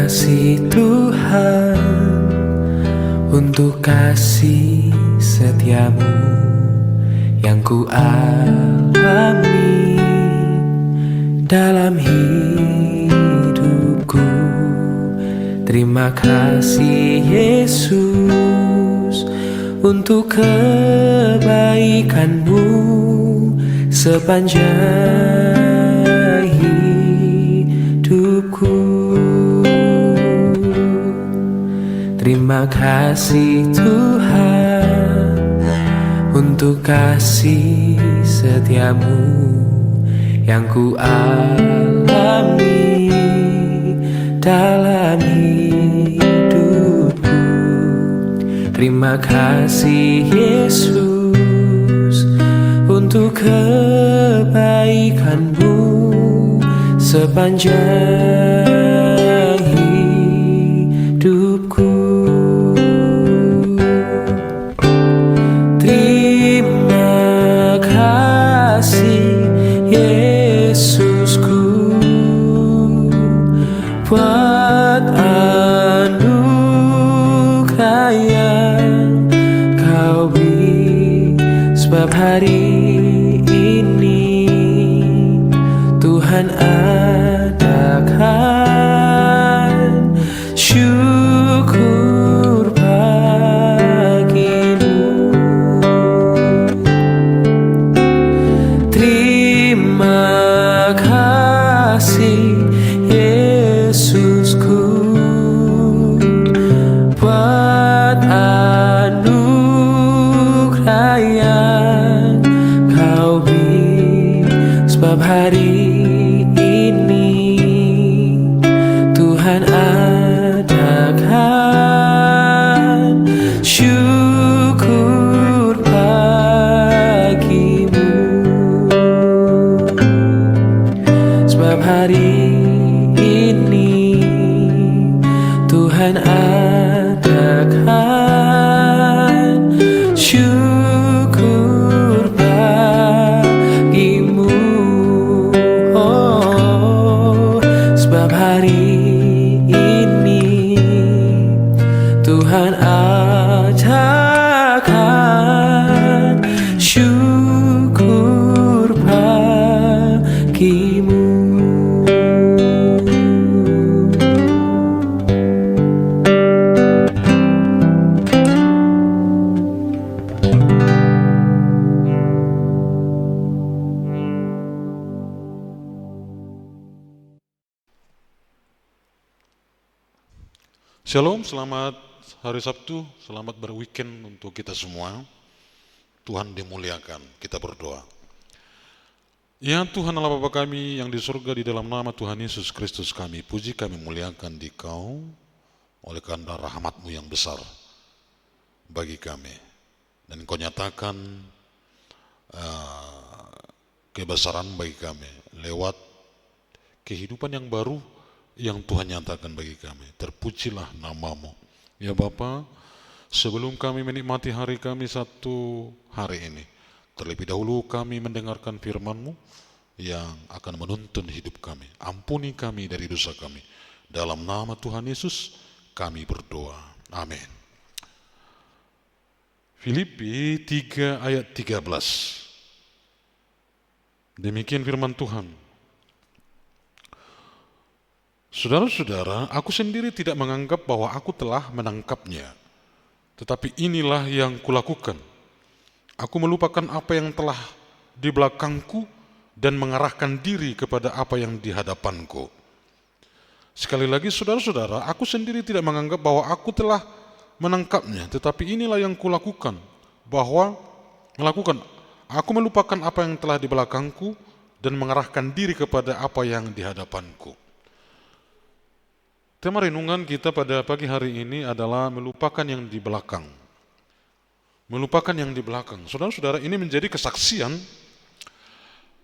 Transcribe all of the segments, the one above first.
kasih Tuhan untuk kasih setiamu yang ku alami dalam hidupku. Terima kasih Yesus untuk kebaikanmu sepanjang hidupku. Terima kasih Tuhan untuk kasih setiamu yang ku alami dalam hidupku. Terima kasih Yesus untuk kebaikanmu sepanjang hidupku. Terima kasih Yesusku buat anugerah yang kau beri, sebab hari ini Tuhan adakan syukur bagimu. Terima kasih Yesusku buat anugerah yang kau beri, sebab hari ini Tuhan adakan syukur bagimu. Sebab hari ini Tuhan adakan syukur bagimu. Oh, sebab hari ini Tuhan adakan syukur bagimu. Shalom, selamat hari Sabtu, selamat berweekend untuk kita semua. Tuhan dimuliakan, kita berdoa. Ya Tuhan Allah Bapa kami yang di surga, di dalam nama Tuhan Yesus Kristus kami puji, kami muliakan di Kau oleh karena rahmat-Mu yang besar bagi kami. Dan Kau nyatakan kebesaran bagi kami lewat kehidupan yang baru yang Tuhan nyatakan bagi kami. Terpujilah nama-Mu. Ya Bapa, sebelum kami menikmati hari kami satu hari ini, terlebih dahulu kami mendengarkan firman-Mu yang akan menuntun hidup kami. Ampuni kami dari dosa kami. Dalam nama Tuhan Yesus kami berdoa. Amin. Filipi 3 ayat 13. Demikian firman Tuhan. Saudara-saudara, aku sendiri tidak menganggap bahwa aku telah menangkapnya. Tetapi inilah yang kulakukan. Aku melupakan apa yang telah di belakangku dan mengarahkan diri kepada apa yang di hadapanku. Sekali lagi saudara-saudara, aku sendiri tidak menganggap bahwa aku telah menangkapnya. Tetapi inilah yang kulakukan. Aku melupakan apa yang telah di belakangku dan mengarahkan diri kepada apa yang di hadapanku. Tema renungan kita pada pagi hari ini adalah melupakan yang di belakang. Melupakan yang di belakang. Saudara-saudara, ini menjadi kesaksian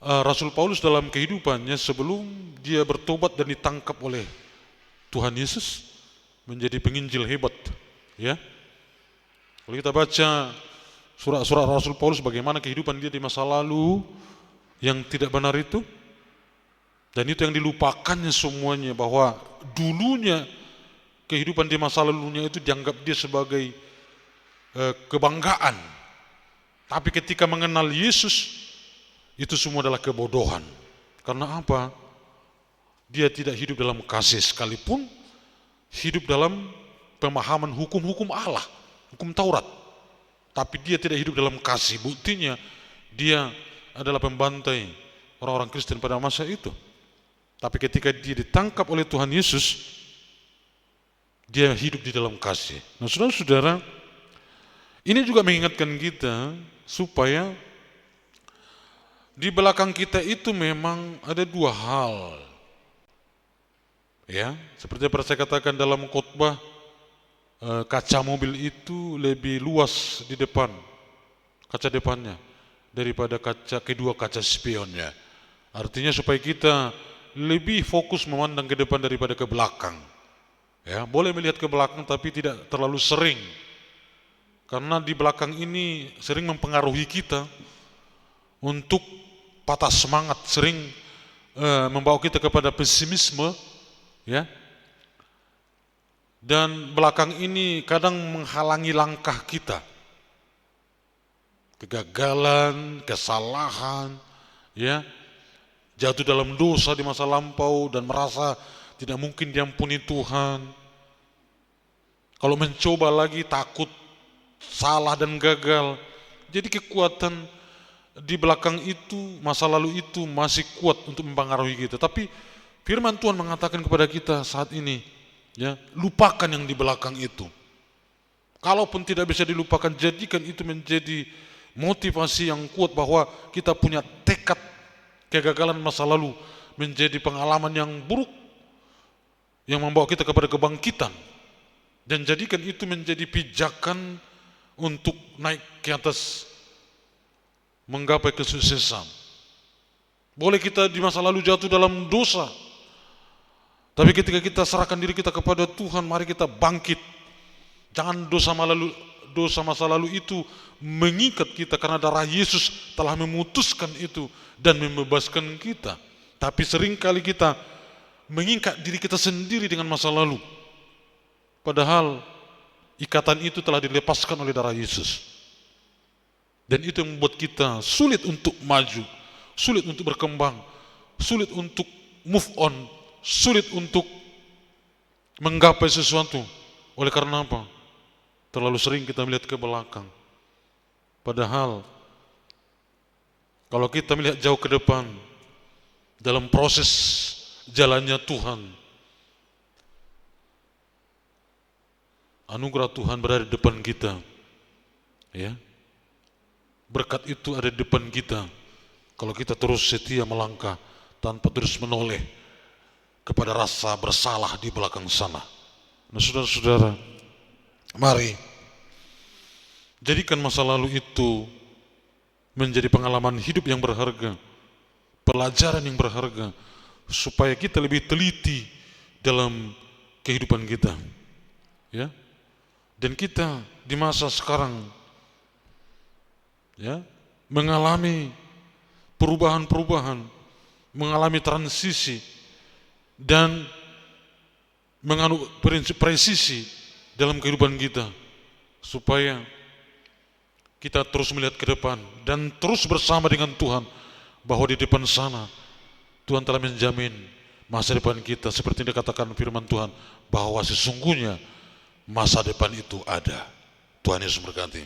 Rasul Paulus dalam kehidupannya sebelum dia bertobat dan ditangkap oleh Tuhan Yesus menjadi penginjil hebat. Ya, kalau kita baca surat-surat Rasul Paulus, bagaimana kehidupan dia di masa lalu yang tidak benar itu, dan itu yang dilupakannya semuanya, bahwa dulunya kehidupan di masa lalunya itu dianggap dia sebagai kebanggaan. Tapi ketika mengenal Yesus, itu semua adalah kebodohan. Karena apa? Dia tidak hidup dalam kasih, sekalipun hidup dalam pemahaman hukum-hukum Allah, hukum Taurat. Tapi dia tidak hidup dalam kasih. Buktinya dia adalah pembantai orang-orang Kristen pada masa itu. Tapi ketika dia ditangkap oleh Tuhan Yesus, dia hidup di dalam kasih. Nah, saudara-saudara, ini juga mengingatkan kita supaya di belakang kita itu memang ada dua hal. Ya, seperti yang pernah saya katakan dalam khotbah, kaca mobil itu lebih luas di depan, kaca depannya, daripada kedua kaca spionnya. Artinya supaya kita lebih fokus memandang ke depan daripada ke belakang. Ya, boleh melihat ke belakang tapi tidak terlalu sering. Karena di belakang ini sering mempengaruhi kita untuk patah semangat, sering membawa kita kepada pesimisme, ya. Dan belakang ini kadang menghalangi langkah kita. Kegagalan, kesalahan, ya. Jatuh dalam dosa di masa lampau dan merasa tidak mungkin diampuni Tuhan. Kalau mencoba lagi takut salah dan gagal. Jadi kekuatan di belakang itu, masa lalu itu masih kuat untuk mempengaruhi kita. Tapi firman Tuhan mengatakan kepada kita saat ini, ya, lupakan yang di belakang itu. Kalaupun tidak bisa dilupakan, jadikan itu menjadi motivasi yang kuat bahwa kita punya tekad. Kegagalan masa lalu menjadi pengalaman yang buruk yang membawa kita kepada kebangkitan, dan jadikan itu menjadi pijakan untuk naik ke atas, menggapai kesuksesan. Boleh kita di masa lalu jatuh dalam dosa, tapi ketika kita serahkan diri kita kepada Tuhan, mari kita bangkit. Jangan dosa masa lalu itu mengikat kita, karena darah Yesus telah memutuskan itu dan membebaskan kita. Tapi seringkali kita mengikat diri kita sendiri dengan masa lalu, padahal ikatan itu telah dilepaskan oleh darah Yesus. Dan itu yang membuat kita sulit untuk maju, sulit untuk berkembang, sulit untuk move on, sulit untuk menggapai sesuatu. Oleh karena apa? Terlalu sering kita melihat ke belakang. Padahal kalau kita melihat jauh ke depan, dalam proses jalannya Tuhan, anugerah Tuhan berada di depan kita, ya. Berkat itu ada di depan kita. Kalau kita terus setia melangkah tanpa terus menoleh kepada rasa bersalah di belakang sana. Nah, saudara-saudara, mari jadikan masa lalu itu menjadi pengalaman hidup yang berharga, pelajaran yang berharga, supaya kita lebih teliti dalam kehidupan kita, ya. Dan kita di masa sekarang, ya, mengalami perubahan-perubahan, mengalami transisi dan menganut prinsip presisi dalam kehidupan kita, supaya kita terus melihat ke depan dan terus bersama dengan Tuhan, bahwa di depan sana Tuhan telah menjamin masa depan kita, seperti yang dikatakan firman Tuhan, bahwa sesungguhnya masa depan itu ada. Tuhan Yesus berkati.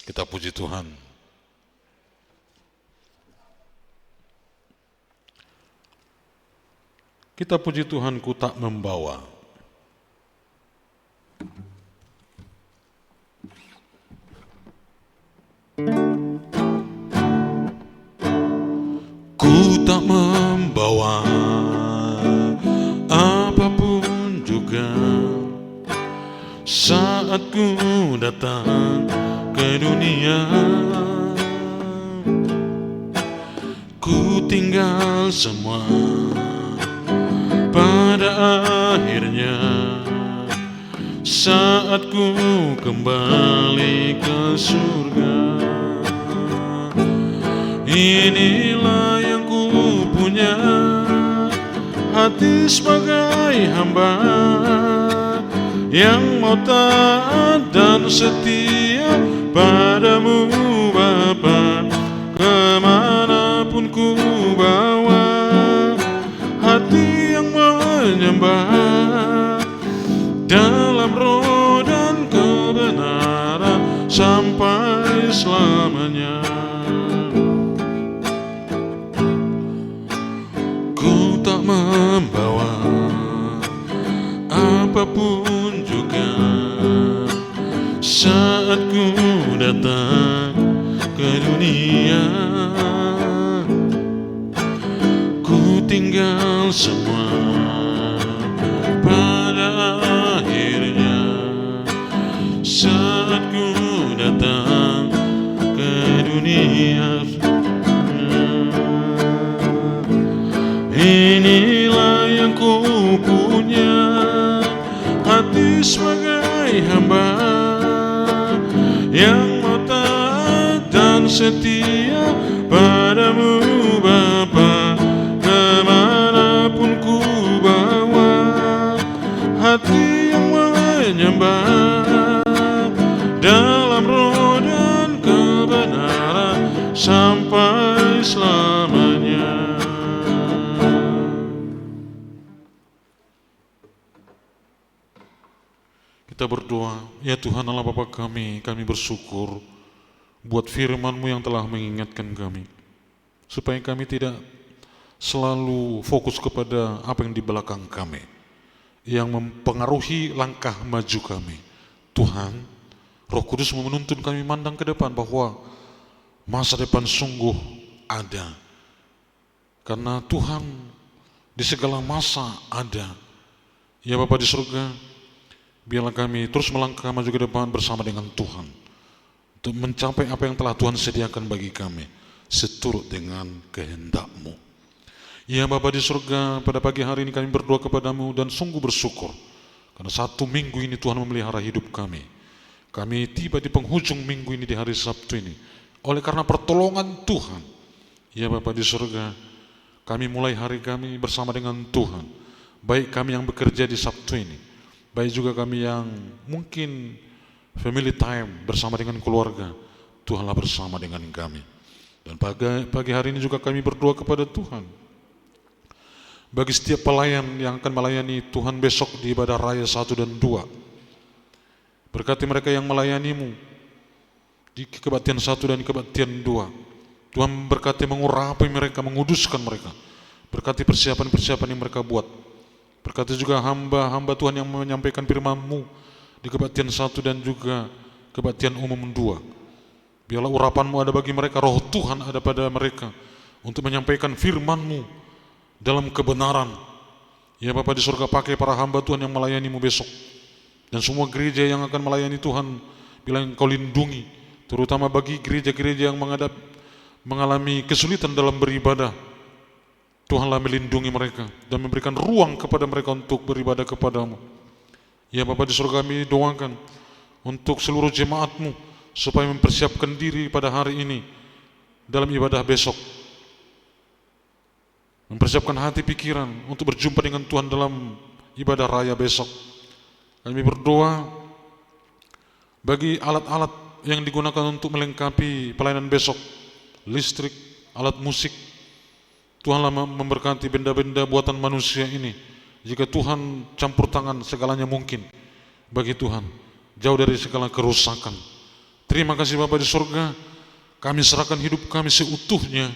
Kita puji Tuhan. Kita puji Tuhan, ku tak membawa. Ku tak membawa apapun juga saat ku datang ke dunia. Ku tinggal semua pada akhirnya saat ku kembali ke surga. Inilah yang ku punya, hati sebagai hamba, yang mau taat dan setia padamu Bapa. Kemanapun ku bawa hati yang menyembah dalam roh dan kebenaran sampai selamanya. Ku tak membawa apapun juga saat ku datang ke dunia. Ku tinggal semua pada akhirnya saat ku datang ke dunia. Inilah yang ku punya, hati sebagai hamba yang mau taat dan setia padamu Bapa. Kemanapun ku bawa hati yang menyembah dalam roh dan kebenaran sampai selamanya. Kita berdoa, ya Tuhan Allah Bapa kami bersyukur buat firman-Mu yang telah mengingatkan kami, supaya kami tidak selalu fokus kepada apa yang di belakang kami, yang mempengaruhi langkah maju kami. Tuhan, Roh Kudus menuntun kami mandang ke depan bahwa masa depan sungguh ada, karena Tuhan di segala masa ada. Ya Bapa di surga, biarlah kami terus melangkah maju ke depan bersama dengan Tuhan untuk mencapai apa yang telah Tuhan sediakan bagi kami seturut dengan kehendak-Mu. Ya Bapa di surga, pada pagi hari ini kami berdoa kepadamu dan sungguh bersyukur karena 1 minggu ini Tuhan memelihara hidup kami. Kami tiba di penghujung minggu ini di hari Sabtu ini oleh karena pertolongan Tuhan. Ya Bapa di surga, kami mulai hari kami bersama dengan Tuhan, baik kami yang bekerja di Sabtu ini, baik juga kami yang mungkin family time bersama dengan keluarga. Tuhanlah bersama dengan kami. Dan pagi hari ini juga kami berdoa kepada Tuhan bagi setiap pelayan yang akan melayani Tuhan besok di ibadah raya 1 dan 2. Berkati mereka yang melayani-Mu di kebaktian 1 dan kebaktian 2. Tuhan berkati mengurapi mereka, menguduskan mereka. Berkati persiapan-persiapan yang mereka buat. Berkati juga hamba-hamba Tuhan yang menyampaikan firman-Mu di kebaktian 1 dan juga kebaktian umum 2. Biarlah urapan-Mu ada bagi mereka, roh Tuhan ada pada mereka untuk menyampaikan firman-Mu dalam kebenaran. Ya Bapa di surga, pakai para hamba Tuhan yang melayani-Mu besok. Dan semua gereja yang akan melayani Tuhan, bila Engkau lindungi, terutama bagi gereja-gereja yang mengalami kesulitan dalam beribadah. Tuhanlah melindungi mereka dan memberikan ruang kepada mereka untuk beribadah kepada-Mu. Ya Bapa di surga, kami doakan untuk seluruh jemaat-Mu supaya mempersiapkan diri pada hari ini dalam ibadah besok. Mempersiapkan hati pikiran untuk berjumpa dengan Tuhan dalam ibadah raya besok. Kami berdoa bagi alat-alat yang digunakan untuk melengkapi pelayanan besok, listrik, alat musik. Tuhanlah memberkati benda-benda buatan manusia ini. Jika Tuhan campur tangan, segalanya mungkin bagi Tuhan, jauh dari segala kerusakan. Terima kasih Bapa di surga, kami serahkan hidup kami seutuhnya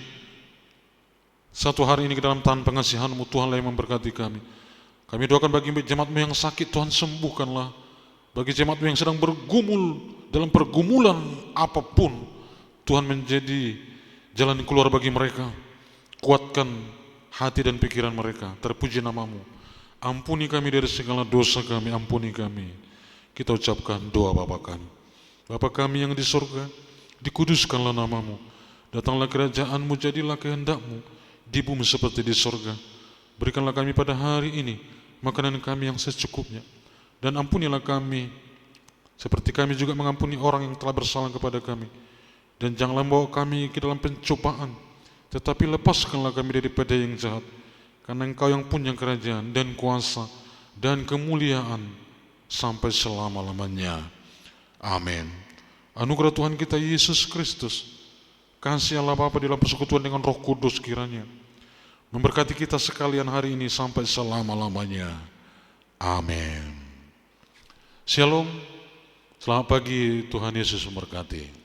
satu hari ini ke dalam tangan pengasihan-Mu. Tuhanlah yang memberkati kami. Kami doakan bagi jemaat-Mu yang sakit, Tuhan sembuhkanlah. Bagi jemaat-Mu yang sedang bergumul dalam pergumulan apapun, Tuhan menjadi jalan keluar bagi mereka. Kuatkan hati dan pikiran mereka. Terpuji nama-Mu. Ampuni kami dari segala dosa kami, ampuni kami. Kita ucapkan doa Bapa kami. Bapa kami yang di surga, dikuduskanlah nama-Mu. Datanglah kerajaan-Mu, jadilah kehendak-Mu di bumi seperti di surga. Berikanlah kami pada hari ini makanan kami yang secukupnya, dan ampunilah kami seperti kami juga mengampuni orang yang telah bersalah kepada kami. Dan janganlah membawa kami ke dalam pencobaan, tetapi lepaskanlah kami daripada yang jahat. Karena Engkau yang punya kerajaan dan kuasa dan kemuliaan sampai selama-lamanya. Amin. Anugerah Tuhan kita Yesus Kristus, kasih Allah Bapa dalam persekutuan dengan Roh Kudus kiranya memberkati kita sekalian hari ini sampai selama-lamanya. Amin. Shalom. Selamat pagi, Tuhan Yesus memberkati.